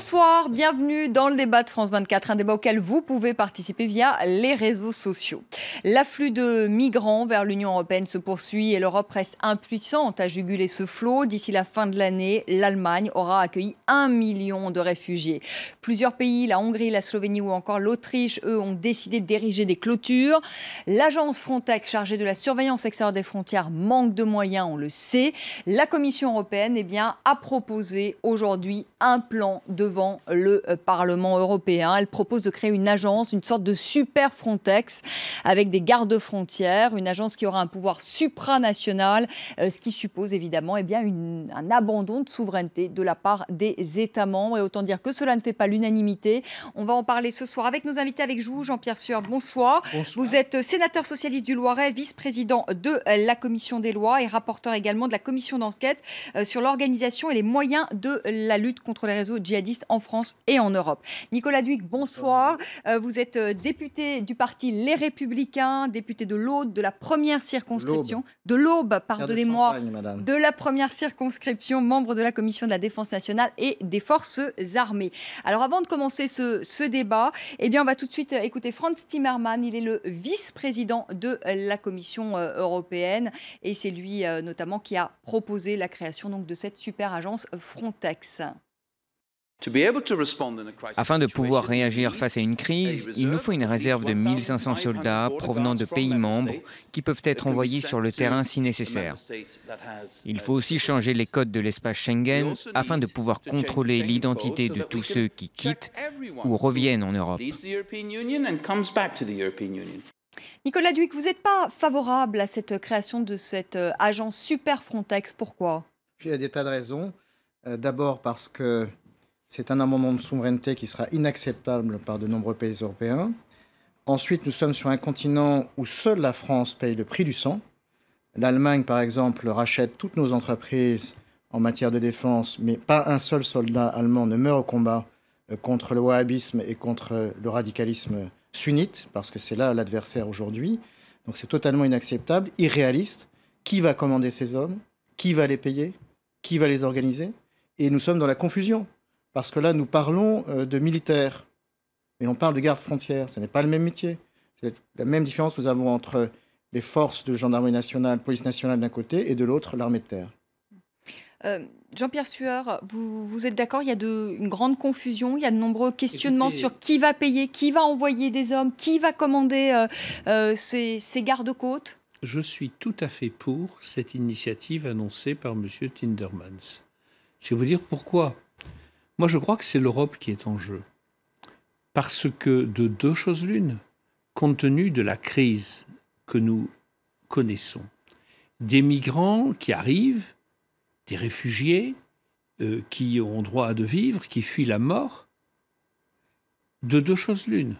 Bonsoir, bienvenue dans le débat de France 24, un débat auquel vous pouvez participer via les réseaux sociaux. L'afflux de migrants vers l'Union européenne se poursuit et l'Europe reste impuissante à juguler ce flot. D'ici la fin de l'année, l'Allemagne aura accueilli 1 million de réfugiés. Plusieurs pays, la Hongrie, la Slovénie ou encore l'Autriche, eux, ont décidé d'ériger des clôtures. L'agence Frontex, chargée de la surveillance extérieure des frontières, manque de moyens, on le sait. La Commission européenne a proposé aujourd'hui un plan devant le Parlement européen. Elle propose de créer une agence, une sorte de super Frontex avec des gardes-frontières, une agence qui aura un pouvoir supranational, ce qui suppose évidemment un abandon de souveraineté de la part des États membres. Et autant dire que cela ne fait pas l'unanimité. On va en parler ce soir avec nos invités, avec vous, Jean-Pierre Sueur. Bonsoir. Bonsoir. Vous êtes sénateur socialiste du Loiret, vice-président de la Commission des lois et rapporteur également de la commission d'enquête sur l'organisation et les moyens de la lutte contre les réseaux djihadistes en France et en Europe. Nicolas Dhuicq, bonsoir. Vous êtes député du parti Les Républicains, député de l'Aude, de la première circonscription, de l'Aube, pardonnez-moi, de la première circonscription, membre de la Commission de la Défense nationale et des Forces armées. Alors avant de commencer ce débat, on va tout de suite écouter Frans Timmermans. Il est le vice-président de la Commission européenne et c'est lui notamment qui a proposé la création donc, de cette super agence Frontex. Afin de pouvoir réagir face à une crise, il nous faut une réserve de 1500 soldats provenant de pays membres qui peuvent être envoyés sur le terrain si nécessaire. Il faut aussi changer les codes de l'espace Schengen afin de pouvoir contrôler l'identité de tous ceux qui quittent ou reviennent en Europe. Nicolas Dhuicq, vous n'êtes pas favorable à cette création de cette agence super Frontex. Pourquoi ? Il y a des tas de raisons. D'abord parce que c'est un amendement de souveraineté qui sera inacceptable par de nombreux pays européens. Ensuite, nous sommes sur un continent où seule la France paye le prix du sang. L'Allemagne, par exemple, rachète toutes nos entreprises en matière de défense, mais pas un seul soldat allemand ne meurt au combat contre le wahhabisme et contre le radicalisme sunnite, parce que c'est là l'adversaire aujourd'hui. Donc c'est totalement inacceptable, irréaliste. Qui va commander ces hommes ? Qui va les payer ? Qui va les organiser ? Et nous sommes dans la confusion. Parce que là, nous parlons de militaires, mais on parle de garde-frontières. Ce n'est pas le même métier. C'est la même différence que nous avons entre les forces de gendarmerie nationale, police nationale d'un côté, et de l'autre, l'armée de terre. Jean-Pierre Sueur, vous êtes d'accord, il y a une grande confusion, il y a de nombreux questionnements sur qui va payer, qui va envoyer des hommes, qui va commander ces gardes-côtes. Je suis tout à fait pour cette initiative annoncée par M. Timmermans. Je vais vous dire pourquoi. Moi, je crois que c'est l'Europe qui est en jeu. Parce que de deux choses l'une, compte tenu de la crise que nous connaissons, des migrants qui arrivent, des réfugiés qui ont droit à de vivre, qui fuient la mort, de deux choses l'une,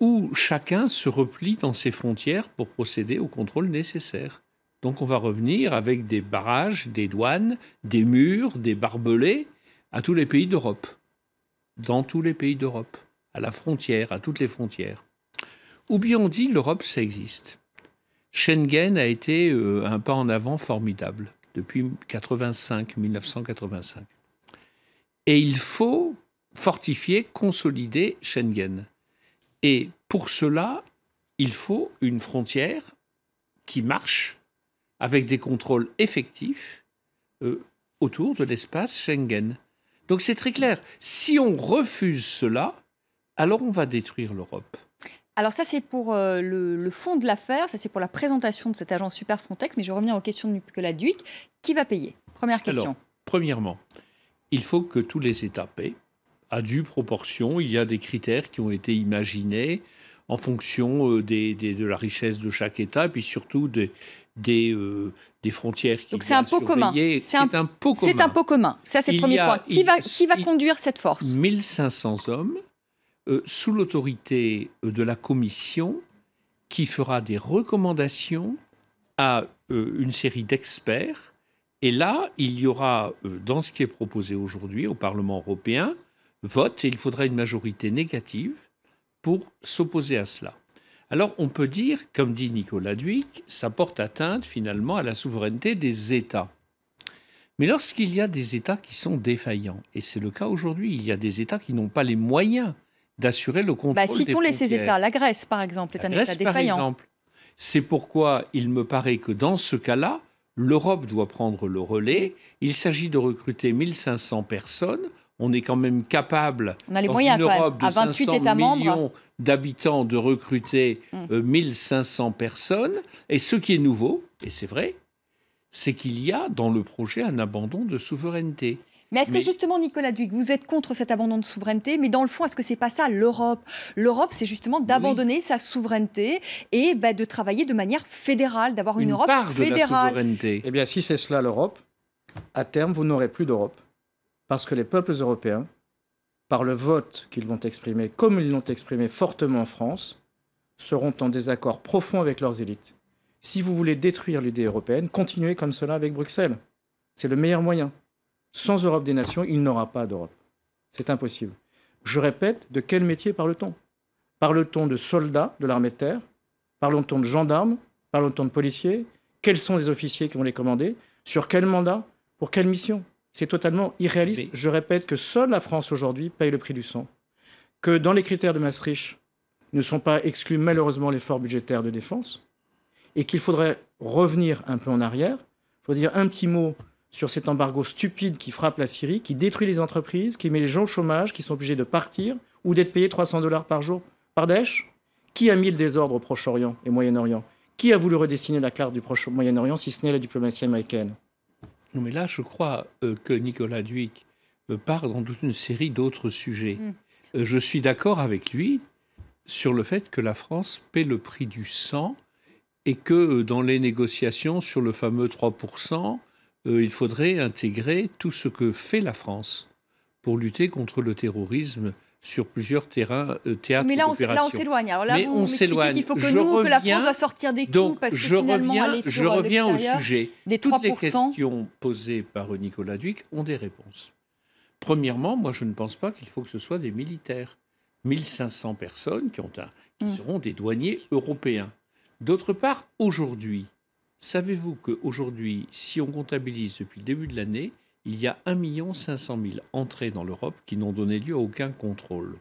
où chacun se replie dans ses frontières pour procéder au contrôle nécessaire. Donc on va revenir avec des barrages, des douanes, des murs, des barbelés, à tous les pays d'Europe, dans tous les pays d'Europe, à la frontière, à toutes les frontières. Ou bien on dit l'Europe, ça existe. Schengen a été un pas en avant formidable depuis 1985. Et il faut fortifier, consolider Schengen. Et pour cela, il faut une frontière qui marche avec des contrôles effectifs autour de l'espace Schengen. Donc c'est très clair. Si on refuse cela, alors on va détruire l'Europe. Alors ça, c'est pour le fond de l'affaire, ça c'est pour la présentation de cette agence Super Frontex, mais je reviens aux questions de Nicolas Dhuicq. Qui va payer ? Première question. Alors, premièrement, il faut que tous les États paient, à due proportion. Il y a des critères qui ont été imaginés en fonction de la richesse de chaque État, et puis surtout des frontières qui Donc c'est un pot commun. C'est un pot commun. C'est un pot commun. Ça, c'est le premier point. Qui va conduire cette force ? 1500 hommes sous l'autorité de la Commission qui fera des recommandations à une série d'experts. Et là, il y aura, dans ce qui est proposé aujourd'hui au Parlement européen, vote, et il faudra une majorité négative pour s'opposer à cela. Alors, on peut dire, comme dit Nicolas Dhuicq, ça porte atteinte finalement à la souveraineté des États. Mais lorsqu'il y a des États qui sont défaillants, et c'est le cas aujourd'hui, il y a des États qui n'ont pas les moyens d'assurer le contrôle des citons frontières. ces États. La Grèce, par exemple, est un État défaillant. Par exemple. C'est pourquoi il me paraît que dans ce cas-là, l'Europe doit prendre le relais. Il s'agit de recruter 1500 personnes. On est quand même capable, on a les dans moyens, une Europe quand même, de 500 millions d'habitants, de recruter 1500 personnes. Et ce qui est nouveau, et c'est vrai, c'est qu'il y a dans le projet un abandon de souveraineté. Mais est-ce que justement, Nicolas Dhuicq, vous êtes contre cet abandon de souveraineté, mais dans le fond, est-ce que c'est pas ça l'Europe? L'Europe, c'est justement d'abandonner sa souveraineté et de travailler de manière fédérale, d'avoir une Europe part fédérale. De la souveraineté. Eh bien, si c'est cela l'Europe, à terme, vous n'aurez plus d'Europe. Parce que les peuples européens, par le vote qu'ils vont exprimer, comme ils l'ont exprimé fortement en France, seront en désaccord profond avec leurs élites. Si vous voulez détruire l'idée européenne, continuez comme cela avec Bruxelles. C'est le meilleur moyen. Sans Europe des nations, il n'aura pas d'Europe. C'est impossible. Je répète, de quel métier parle-t-on? Parle-t-on de soldats de l'armée de terre? Parle-t-on de gendarmes? Parle-t-on de policiers? Quels sont les officiers qui vont les commander? Sur quel mandat? Pour quelle mission? C'est totalement irréaliste. Mais... Je répète que seule la France aujourd'hui paye le prix du sang. Que dans les critères de Maastricht ne sont pas exclus malheureusement l'effort budgétaire de défense et qu'il faudrait revenir un peu en arrière. Il faut dire un petit mot sur cet embargo stupide qui frappe la Syrie, qui détruit les entreprises, qui met les gens au chômage, qui sont obligés de partir ou d'être payés 300 $ par jour par Daesh. Qui a mis le désordre au Proche-Orient et Moyen-Orient? Qui a voulu redessiner la carte du Moyen-Orient si ce n'est la diplomatie américaine? Non, mais là, je crois que Nicolas Dhuicq part dans toute une série d'autres sujets. Je suis d'accord avec lui sur le fait que la France paie le prix du sang et que dans les négociations sur le fameux 3%, il faudrait intégrer tout ce que fait la France pour lutter contre le terrorisme sur plusieurs théâtres d'opération. Mais là, on s'éloigne. Alors là, on s'éloigne. Il faut que que la France doit sortir des coups parce que finalement, je reviens au sujet. Des 3%. Toutes les questions posées par Nicolas Dhuicq ont des réponses. Premièrement, moi, je ne pense pas qu'il faut que ce soit des militaires. 1500 personnes qui seront des douaniers européens. D'autre part, aujourd'hui, savez-vous qu'aujourd'hui, si on comptabilise depuis le début de l'année, il y a 1 500 000 entrées dans l'Europe qui n'ont donné lieu à aucun contrôle.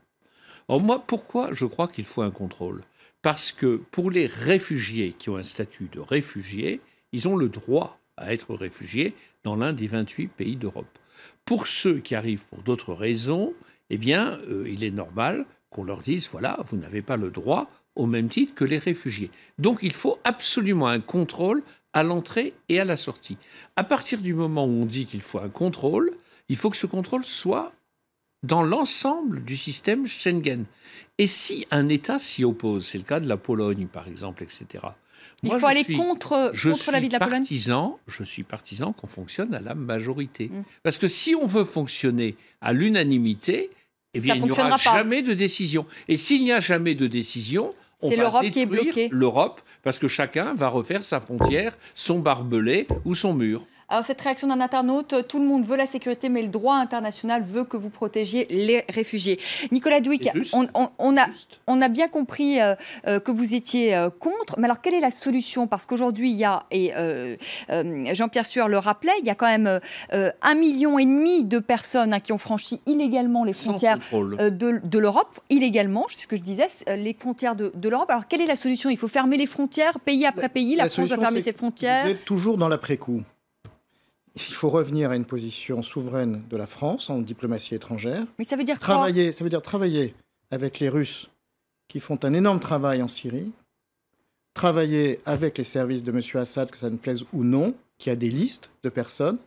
Or moi, pourquoi je crois qu'il faut un contrôle? Parce que pour les réfugiés qui ont un statut de réfugiés, ils ont le droit à être réfugiés dans l'un des 28 pays d'Europe. Pour ceux qui arrivent pour d'autres raisons, eh bien, il est normal qu'on leur dise, voilà, vous n'avez pas le droit au même titre que les réfugiés. Donc il faut absolument un contrôle à l'entrée et à la sortie. À partir du moment où on dit qu'il faut un contrôle, il faut que ce contrôle soit dans l'ensemble du système Schengen. Et si un État s'y oppose, c'est le cas de la Pologne par exemple, etc. Il faut aller contre l'avis de la Pologne. Je suis partisan qu'on fonctionne à la majorité. Parce que si on veut fonctionner à l'unanimité, eh bien, il n'y aura jamais de décision. Et s'il n'y a jamais de décision, on va détruire l'Europe parce que chacun va refaire sa frontière, son barbelé ou son mur. Alors cette réaction d'un internaute, tout le monde veut la sécurité, mais le droit international veut que vous protégiez les réfugiés. Nicolas Dhuicq, on a bien compris que vous étiez contre, mais alors quelle est la solution? Parce qu'aujourd'hui, il y a, et Jean-Pierre Sueur le rappelait, il y a quand même 1,5 million de personnes qui ont franchi illégalement les frontières de l'Europe, illégalement, c'est ce que je disais, les frontières de l'Europe. Alors quelle est la solution? Il faut fermer les frontières, pays après pays, la France doit fermer ses frontières. Vous êtes toujours dans l'après-coup. Il faut revenir à une position souveraine de la France en diplomatie étrangère. Mais ça veut dire quoi? Ça veut dire travailler avec les Russes qui font un énorme travail en Syrie, travailler avec les services de M. Assad, que ça ne plaise ou non, qui a des listes de personnes,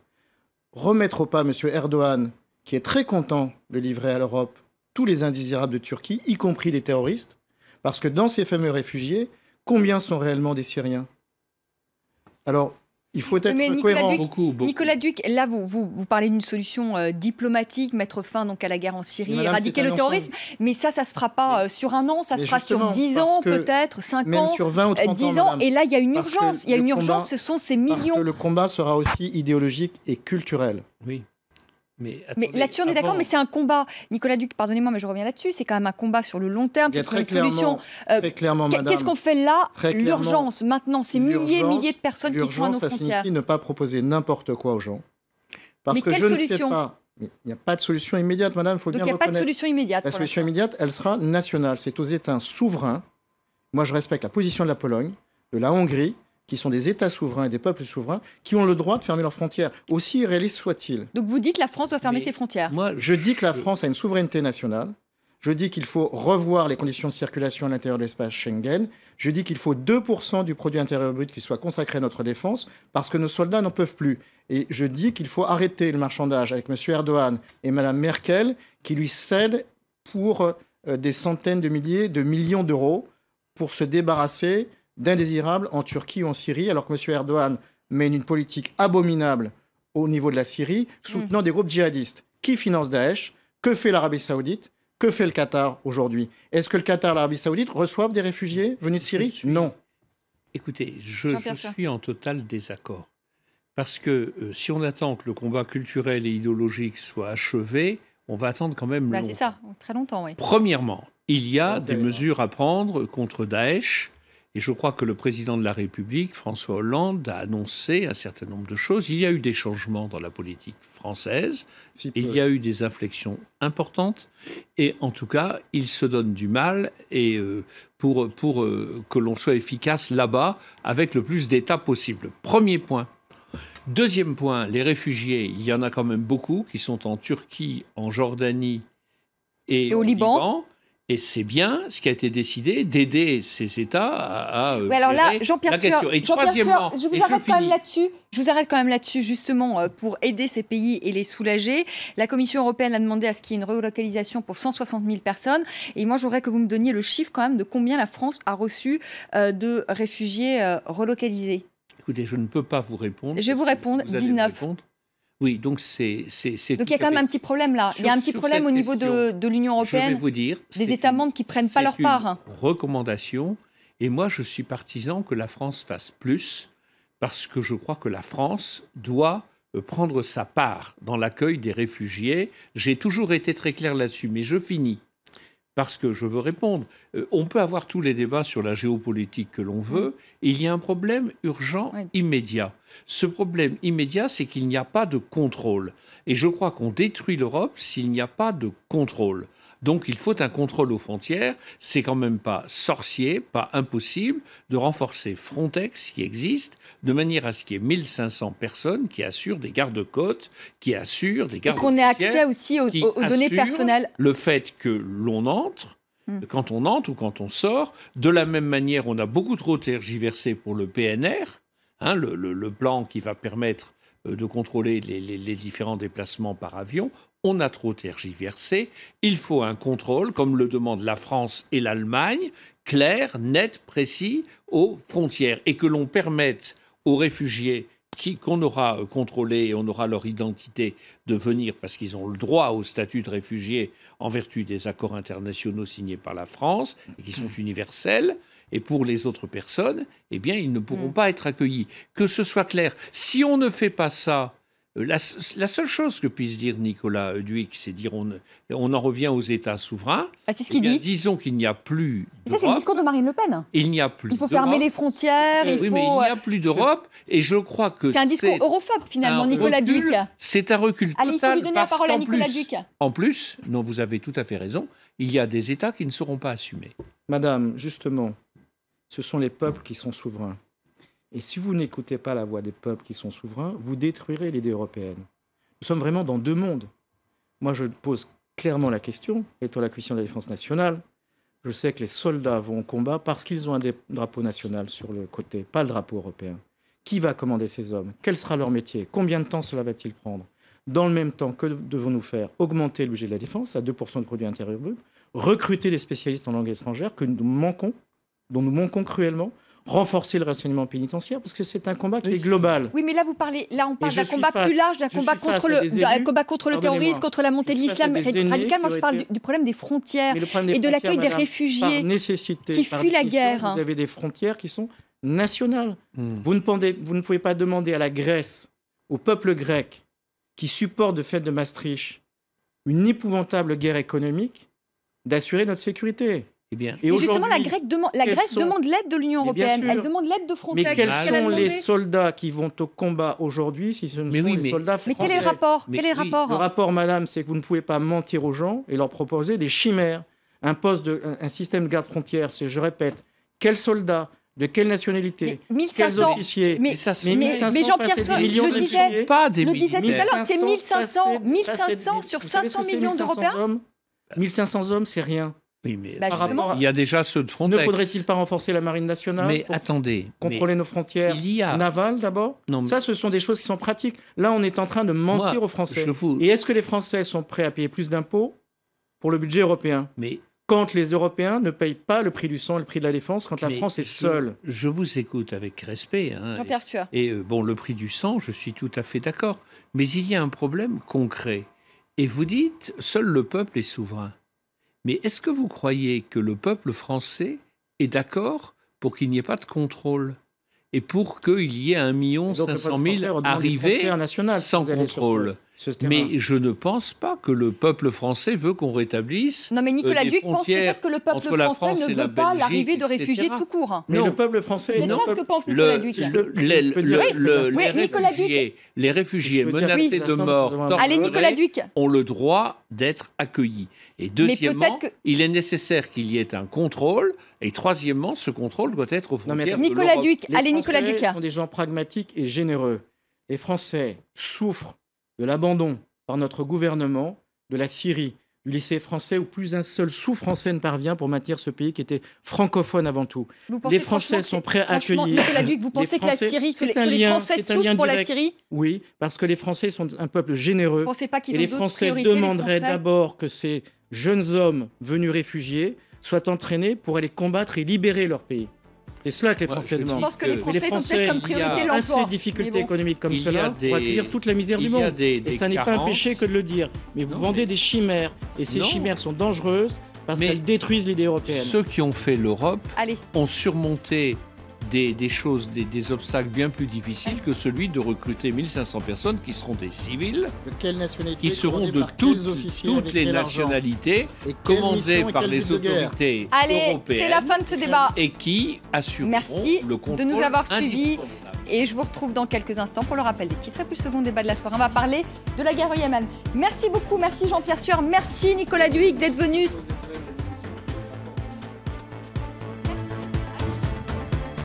remettre au pas M. Erdogan, qui est très content de livrer à l'Europe tous les indésirables de Turquie, y compris des terroristes, parce que dans ces fameux réfugiés, combien sont réellement des Syriens? Alors, il faut être cohérent. Nicolas Dhuicq, là, vous parlez d'une solution diplomatique, mettre fin donc à la guerre en Syrie, éradiquer le terrorisme. Mais ça ne se fera pas sur 1 an, ça se fera sur 10 ans, peut-être 5 ans, sur 20 ou 30 10 ans. Et là, il y a une urgence. Il y a une urgence, ce sont ces millions. Parce que le combat sera aussi idéologique et culturel. Oui. Mais là-dessus, on est d'accord, mais c'est un combat. Nicolas Dhuicq, pardonnez-moi, mais je reviens là-dessus. C'est quand même un combat sur le long terme. C'est une solution. Très clairement, madame. Qu'est-ce qu'on fait là? L'urgence, maintenant, ces milliers de personnes qui sont à nos frontières. Ça signifie ne pas proposer n'importe quoi aux gens. Parce Mais que quelle je ne solution? sais pas. Mais il n'y a pas de solution immédiate, madame, il faut bien Donc il le n'y a pas de reconnaître. solution immédiate. La pour solution l'instant. immédiate, elle sera nationale. C'est aux États souverains. Moi, je respecte la position de la Pologne, de la Hongrie, qui sont des États souverains et des peuples souverains, qui ont le droit de fermer leurs frontières, aussi irréalistes soient-ils. Donc vous dites que la France doit fermer Mais ses frontières. Moi, Je dis que la France a une souveraineté nationale. Je dis qu'il faut revoir les conditions de circulation à l'intérieur de l'espace Schengen. Je dis qu'il faut 2% du produit intérieur brut qui soit consacré à notre défense, parce que nos soldats n'en peuvent plus. Et je dis qu'il faut arrêter le marchandage avec M. Erdogan et Mme Merkel, qui lui cèdent pour des centaines de milliers, de millions d'euros, pour se débarrasser d'indésirables en Turquie ou en Syrie, alors que M. Erdogan mène une politique abominable au niveau de la Syrie, soutenant des groupes djihadistes. Qui finance Daesh? Que fait l'Arabie Saoudite? Que fait le Qatar aujourd'hui? Est-ce que le Qatar et l'Arabie Saoudite reçoivent des réfugiés venus de Syrie? Non. Écoutez, je Jean-Pierre Sueur. suis en total désaccord. Parce que si on attend que le combat culturel et idéologique soit achevé, on va attendre quand même longtemps. C'est ça, très longtemps, oui. Premièrement, il y a des D'ailleurs. mesures à prendre contre Daesh. Et je crois que le président de la République, François Hollande, a annoncé un certain nombre de choses. Il y a eu des changements dans la politique française. Si Il peu. y a eu des inflexions importantes. Et en tout cas, il se donne du mal et pour que l'on soit efficace là-bas avec le plus d'États possible. Premier point. Deuxième point, les réfugiés, il y en a quand même beaucoup qui sont en Turquie, en Jordanie et au au Liban. Liban. Et c'est bien ce qui a été décidé d'aider ces États à Oui, alors là, gérer Jean-Pierre la question. Sueur, Et Jean-Pierre troisièmement, Sueur, je et vous arrête quand même finis. là-dessus. Je vous arrête quand même là-dessus, justement, pour aider ces pays et les soulager. La Commission européenne a demandé à ce qu'il y ait une relocalisation pour 160 000 personnes. Et moi, je voudrais que vous me donniez le chiffre quand même de combien la France a reçu de réfugiés relocalisés. Écoutez, je ne peux pas vous répondre. Je vais vous répondre, Vous allez me 19. répondre. Oui, donc c'est. Donc il y a quand même un petit problème là. Il y a un petit problème au niveau de l'Union Je vais européenne, vous dire, des États membres qui ne prennent pas leur part. C'est une recommandation. Et moi, je suis partisan que la France fasse plus, parce que je crois que la France doit prendre sa part dans l'accueil des réfugiés. J'ai toujours été très clair là-dessus, mais je finis. Parce que je veux répondre. On peut avoir tous les débats sur la géopolitique que l'on veut. Il y a un problème urgent, immédiat. Ce problème immédiat, c'est qu'il n'y a pas de contrôle. Et je crois qu'on détruit l'Europe s'il n'y a pas de contrôle. Donc il faut un contrôle aux frontières. C'est quand même pas sorcier, pas impossible de renforcer Frontex qui existe, de manière à ce qu'il y ait 1500 personnes qui assurent des gardes-côtes, qui assurent des Et gardes qu'on ait accès aussi aux données personnelles. Le fait que l'on entre, quand on entre ou quand on sort, de la même manière, on a beaucoup trop tergiversé pour le PNR, hein, le plan qui va permettre de contrôler les différents déplacements par avion. On a trop tergiversé. Il faut un contrôle, comme le demandent la France et l'Allemagne, clair, net, précis, aux frontières. Et que l'on permette aux réfugiés qu'on aura contrôlés et on aura leur identité de venir parce qu'ils ont le droit au statut de réfugié en vertu des accords internationaux signés par la France et qui sont universels. Et pour les autres personnes, eh bien, ils ne pourront pas être accueillis. Que ce soit clair. Si on ne fait pas ça, la seule chose que puisse dire Nicolas Duic, c'est dire on en revient aux États souverains. Ah, c'est ce qu'il dit. Disons qu'il n'y a plus Ça, c'est le discours de Marine Le Pen. Il n'y a plus. Il faut fermer les frontières. Oui, mais il n'y a plus d'Europe. Et je crois que c'est un discours europhobe, finalement, Nicolas Duic. C'est un recul total. Allez, il faut lui donner la parole à Nicolas Duic. En plus, non, vous avez tout à fait raison, il y a des États qui ne seront pas assumés. Madame, justement, ce sont les peuples qui sont souverains. Et si vous n'écoutez pas la voix des peuples qui sont souverains, vous détruirez l'idée européenne. Nous sommes vraiment dans deux mondes. Moi, je pose clairement la question, étant la question de la défense nationale. Je sais que les soldats vont au combat parce qu'ils ont un drapeau national sur le côté, pas le drapeau européen. Qui va commander ces hommes? Quel sera leur métier? Combien de temps cela va-t-il prendre? Dans le même temps, que devons-nous faire? Augmenter le budget de la défense à 2% du produit intérieur brut, recruter des spécialistes en langue étrangère dont nous manquons cruellement, renforcer le renseignement pénitentiaire, parce que c'est un combat qui est global. Oui, mais là, on parle d'un combat plus large, d'un combat contre le terrorisme, contre la montée de l'islam radical. Moi, je parle du problème des frontières et de l'accueil des réfugiés qui fuient la guerre. Vous avez des frontières qui sont nationales. Vous ne pouvez pas demander à la Grèce, au peuple grec, qui supporte de fait de Maastricht une épouvantable guerre économique, d'assurer notre sécurité. Eh bien, Et justement, la aujourd'hui, Grèce demande l'aide de l'Union Mais bien européenne. sûr. Elle demande l'aide de Frontex. Mais quels Qu'est-ce qu'elle a sont demandé les soldats qui vont au combat aujourd'hui si ce ne sont les soldats Mais français? quel est le rapport? Mais Quel est le oui, rapport? Le rapport, madame, c'est que vous ne pouvez pas mentir aux gens et leur proposer des chimères. Un système de garde-frontière, c'est, je répète, quels soldats, de quelle nationalité, Mais 1500 quels officiers? Mais Jean-Pierre c'est Soin, des millions je le disais, d'officiers. pas des le disait tout à l'heure, c'est 1500 1500 sur Vous savez ce 500 que c'est, millions 1500 d'Européens. hommes 1500 hommes, c'est rien. Oui, mais Bah, justement. il y a déjà ceux de Ne Frontex. faudrait-il pas renforcer la marine nationale Mais pour attendez, contrôler nos frontières il y a... navales d'abord? Non, mais- Ça, ce sont des choses qui sont pratiques. Là, on est en train de mentir Moi, aux Français. je vous- Et est-ce que les Français sont prêts à payer plus d'impôts pour le budget européen Mais quand les Européens ne payent pas le prix du sang et le prix de la défense, quand la mais France est seule? Je vous écoute avec respect. Hein, Jean-Pierre Sueur. et bon, le prix du sang, je suis tout à fait d'accord. Mais il y a un problème concret. Et vous dites, seul le peuple est souverain. Mais est-ce que vous croyez que le peuple français est d'accord pour qu'il n'y ait pas de contrôle et pour qu'il y ait 1 500 000 arrivés sans contrôle? Mais je ne pense pas que le peuple français veut qu'on rétablisse Non, mais Nicolas des Duc pense frontières peut-être que le peuple entre la français France et ne la veut pas Belgique, l'arrivée de etc. réfugiés tout court. Mais Non. le peuple français... C'est non, ça ce que pense Nicolas Duc. les Nicolas réfugiés Je peux dire menacés oui. de mort, Allez, Nicolas Duc. ont le droit d'être accueillis. Et deuxièmement, peut-être que- il est nécessaire qu'il y ait un contrôle. Et troisièmement, ce contrôle doit être aux Non, mais frontières attends. de Nicolas l'Europe. Duc. Les Allez, Nicolas Français Duc. sont des gens pragmatiques et généreux. Les Français souffrent de l'abandon par notre gouvernement de la Syrie, du lycée français où plus un seul sous-français ne parvient pour maintenir ce pays qui était francophone avant tout. Vous pensez Les Français franchement sont prêts à franchement, accueillir. Nicolas Duc, vous Les pensez que la Français- Syrie, que c'est les un lien- Français c'est un lien souffrent pour la direct. Syrie? Oui, parce que les Français sont un peuple généreux. Vous ne pensez pas qu'ils Et ont les d'autres Français priorités, les demanderaient Français? d'abord que ces jeunes hommes venus réfugiés soient entraînés pour aller combattre et libérer leur pays. C'est cela que les Ouais, Français je demandent. Je pense que Mais les les Français sont Français, peut-être comme il y a priorité Assez l'emploi. de difficultés Mais bon. économiques comme Il y a cela des- pour accueillir toute la misère du il y a monde. des Et ça n'est pas un carences. péché que de le dire. Mais vous Non, vendez mais- des chimères. Et ces Non. chimères sont dangereuses parce Mais qu'elles détruisent l'idée européenne. Ceux qui ont fait l'Europe Allez, ont surmonté des choses, des obstacles bien plus difficiles que celui de recruter 1500 personnes qui seront des civils, De quelle nationalité qui seront commandées de par quels toutes officiers, les avec quel argent nationalités, et quelle commandées mission et par quel les but de guerre. autorités allez, européennes c'est la fin de ce débat. et qui assureront Merci le de contrôle nous avoir suivis. indispensable. Et je vous retrouve dans quelques instants pour le rappel des titres et puis le second débat de la soirée. On va parler de la guerre au Yémen. Merci beaucoup, merci Jean-Pierre Sueur, merci Nicolas Duc d'être venu